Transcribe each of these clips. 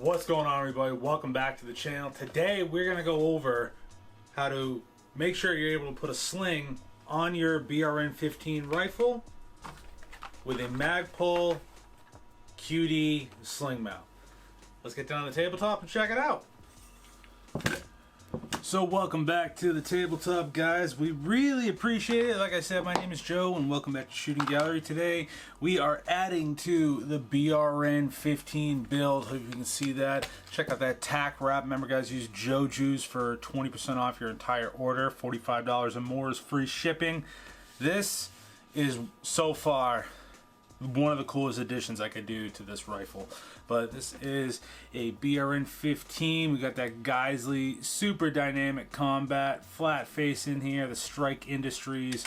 What's going on, everybody? Welcome back to the channel. Today we're going to go over how to make sure you're able to put a sling on your BRN-15 rifle with a Magpul QD sling mount. Let's get down to the tabletop and check it out. So welcome back to the tabletop, guys. We really appreciate it. Like I said, my name is Joe and welcome back to Shooting Gallery. Today we are adding to the BRN-15 build. Hope you can see that. Check out that tack wrap. Remember, guys, use Joe Juice for 20% off your entire order. $45 and more is free shipping. This is so far one of the coolest additions I could do to this rifle. But this is a BRN-15. We got that Geisley super dynamic combat flat face in here, the Strike Industries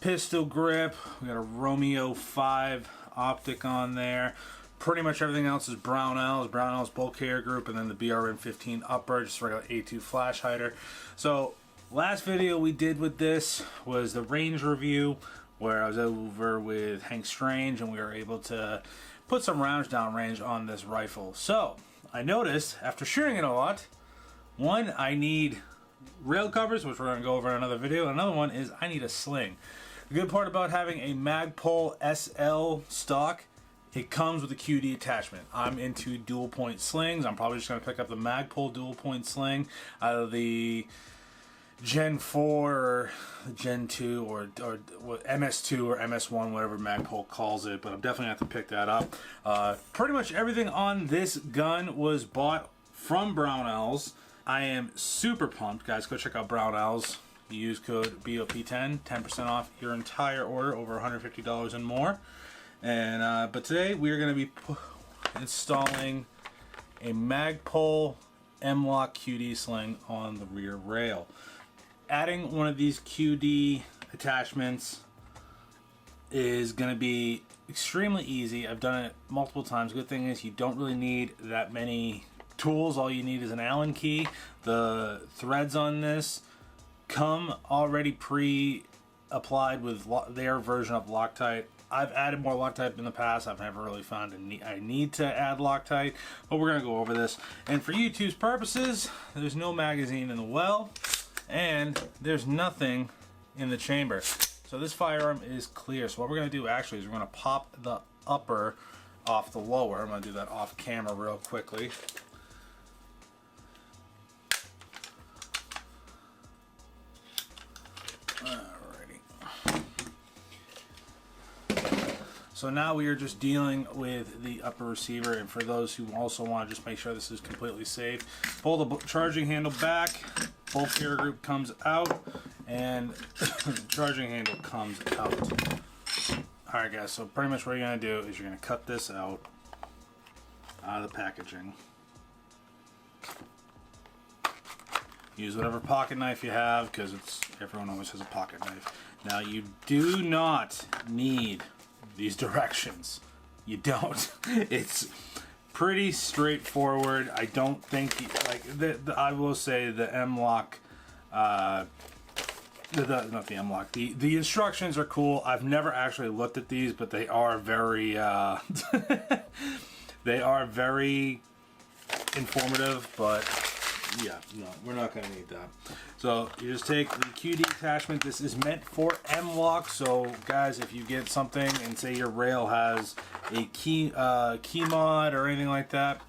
pistol grip. We got a Romeo 5 optic on there. Pretty much everything else is Brownells bulk carrier group, and then the BRN-15 upper, just regular A2 flash hider. So last video we did with this was the range review, where I was over with Hank Strange and we were able to put some rounds down range on this rifle. So I noticed after shooting it a lot, one, I need rail covers, which we're going to go over in another video. Another one is I need a sling. The good part about having a Magpul SL stock, it comes with a QD attachment. I'm into dual point slings. I'm probably just going to pick up the Magpul dual point sling out of the Gen 4 or Gen 2 or MS2 or MS1, whatever Magpul calls it, but I'm definitely going to have to pick that up. Pretty much everything on this gun was bought from Brownells. I am super pumped, guys. Go check out Brownells. Use code BOP10, 10% off your entire order over $150 and more. And but today we are going to be installing a Magpul M-Lock QD sling on the rear rail. Adding one of these QD attachments is going to be extremely easy. I've done it multiple times. Good thing is you don't really need that many tools. All you need is an Allen key. The threads on this come already pre-applied with their version of Loctite. I've added more Loctite in the past. I've never really found I need to add Loctite, but we're going to go over this. And for YouTube's purposes, there's no magazine in the well, and there's nothing in the chamber. So this firearm is clear. So what we're going to do actually is we're going to pop the upper off the lower. I'm going to do that off camera real quickly. So now we are just dealing with the upper receiver, and for those who also want to just make sure this is completely safe, pull the charging handle back, bulk carrier group comes out, and the charging handle comes out. Alright guys, so pretty much what you're going to do is you're going to cut this out of the packaging. Use whatever pocket knife you have, because everyone always has a pocket knife. Now you do not need these directions. You don't. It's pretty straightforward. I don't think I will say the M-Lock, not the M-Lock. The instructions are cool. I've never actually looked at these, but they are very they are very informative. But yeah, no, we're not going to need that. So you just take the QD attachment. This is meant for M-Lock. So guys, if you get something and say your rail has a key mod or anything like that,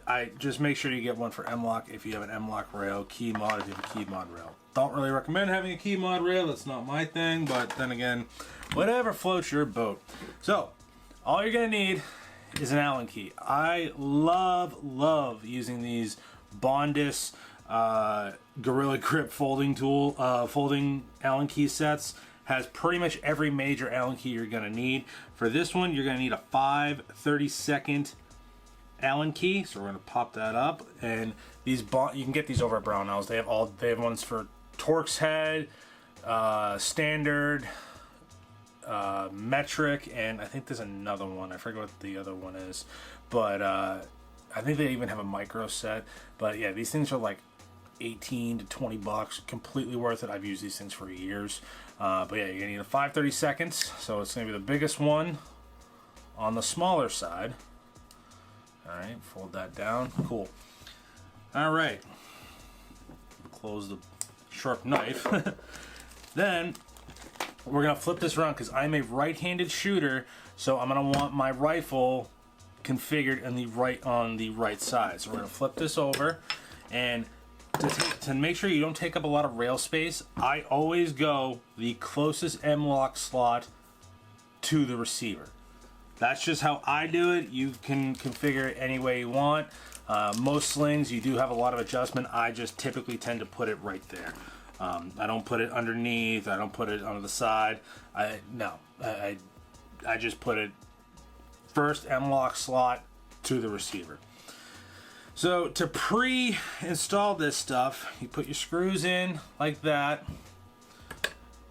I just make sure you get one for M-Lock if you have an M-Lock rail. Key mod if you have a key mod rail. Don't really recommend having a key mod rail. That's not my thing. But then again, whatever floats your boat. So all you're gonna need is an Allen key. I love using these Bondis Gorilla Grip folding Allen key sets. Has pretty much every major Allen key you're gonna need. For this one, you're gonna need a 5/32 Allen key. So we're gonna pop that up, and these you can get these over at Brownells. They have ones for Torx head, standard, metric, and I think there's another one. I forget what the other one is, but I think they even have a micro set. But yeah, these things are like 18 to 20 bucks, completely worth it. I've used these things for years. But yeah, you're gonna need a 5/32, so it's gonna be the biggest one on the smaller side. All right, fold that down. Cool. All right. Close the sharp knife. Then we're gonna flip this around because I'm a right-handed shooter, so I'm gonna want my rifle configured on the right side. So we're gonna flip this over, and to make sure you don't take up a lot of rail space, I always go the closest M-lock slot to the receiver. That's just how I do it. You can configure it any way you want. Most slings, you do have a lot of adjustment. I just typically tend to put it right there. I don't put it underneath. I don't put it on the side. I just put it first M-lock slot to the receiver. So to pre-install this stuff, you put your screws in like that.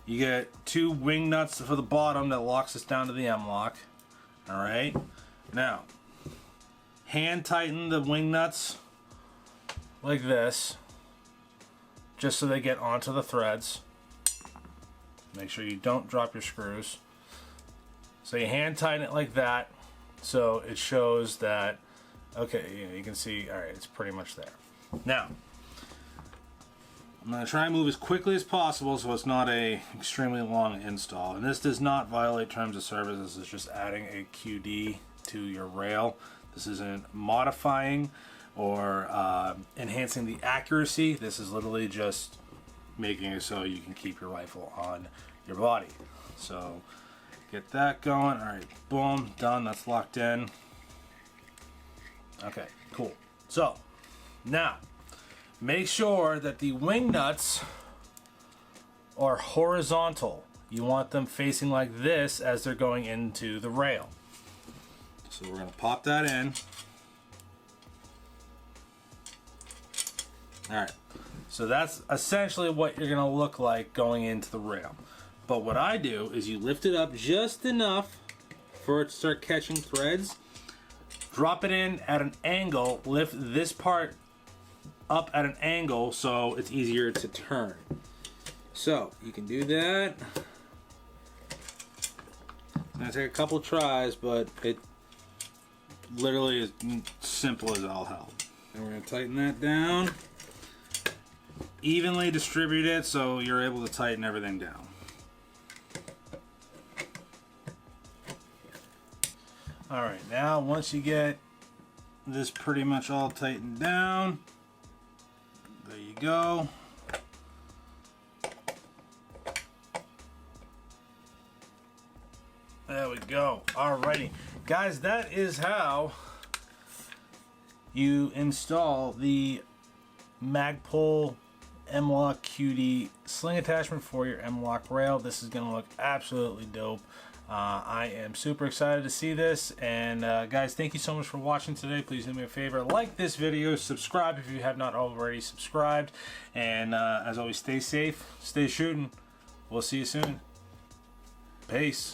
You get 2 wing nuts for the bottom that locks us down to the M-lock. All right. Now, hand tighten the wing nuts like this, just so they get onto the threads. Make sure you don't drop your screws. So you hand tighten it like that, so it shows that, okay, you can see, all right, it's pretty much there. Now, I'm going to try and move as quickly as possible so it's not a extremely long install. And this does not violate terms of service. This is just adding a QD to your rail. This isn't modifying or enhancing the accuracy. This is literally just making it so you can keep your rifle on your body. So get that going. All right, boom, done. That's locked in. Okay, cool. So now make sure that the wing nuts are horizontal. You want them facing like this as they're going into the rail. So we're going to pop that in. Alright, so that's essentially what you're going to look like going into the rail. But what I do is you lift it up just enough for it to start catching threads. Drop it in at an angle, lift this part up at an angle so it's easier to turn. So you can do that. It's gonna take a couple tries, but it literally is simple as all hell. And we're gonna tighten that down. Evenly distribute it so you're able to tighten everything down. Alright, now once you get this pretty much all tightened down, there you go. There we go. Alrighty. Guys, that is how you install the Magpul M-Lock QD sling attachment for your M-Lock rail. This is going to look absolutely dope. I am super excited to see this, and guys, thank you so much for watching today. Please do me a favor, like this video, subscribe if you have not already subscribed, and as always, stay safe, stay shooting. We'll see you soon. Peace.